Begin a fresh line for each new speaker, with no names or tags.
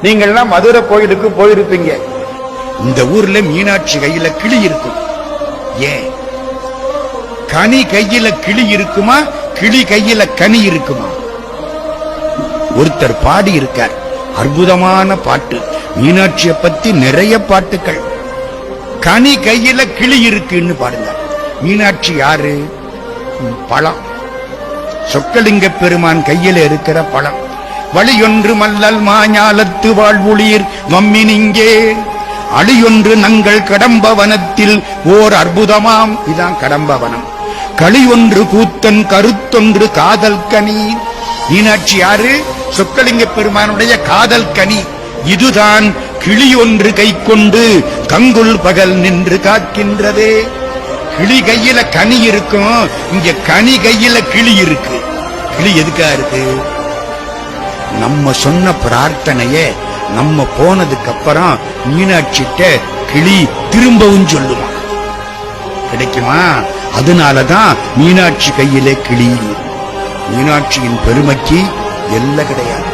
நீங்கள்லாம் மதுரை கோயிலுக்கு போயிருப்பீங்க.
இந்த ஊர்ல மீனாட்சி கையில கிளி இருக்கும். ஏன் கனி கையில கிளி இருக்குமா, கிளி கையில கனி இருக்குமா? ஒருத்தர் பாடி இருக்கார், அற்புதமான பாட்டு. மீனாட்சியை பத்தி நிறைய பாட்டுக்கள். கனி கையில கிளி இருக்குன்னு பாடுங்க. மீனாட்சி யாரு? பழம். சொக்கலிங்க பெருமான் கையில இருக்கிற பழம். வழியொன்று மல்லல் மாஞாலத்து வாழ்வுளீர் வம்மினிங்கே அழியொன்று நங்கள் கடம்பவனத்தில் ஓர் அற்புதமாம். இதான் கடம்பவனம். களியொன்று கூத்தன் கருத்தொன்று காதல் கனி. மீனாட்சி யாரு? சொக்கலிங்க பெருமானுடைய காதல் கனி. இதுதான் கிளி ஒன்று கை கொண்டு கங்குல் பகல் நின்று காக்கின்றதே. கிளி கையில கனி இருக்கும், இங்க கனி கையில கிளி இருக்கு. கிளி எதுக்கா இருக்கு? நம்ம சொன்ன பிரார்த்தனைய நம்ம போனதுக்கு அப்புறம் மீனாட்சிட்ட கிளி திரும்பவும் சொல்லுமா, கிடைக்குமா? அதனாலதான் மீனாட்சி கையிலே கிளி. மீனாட்சியின் பெருமைக்கு எல்லை கிடையாது.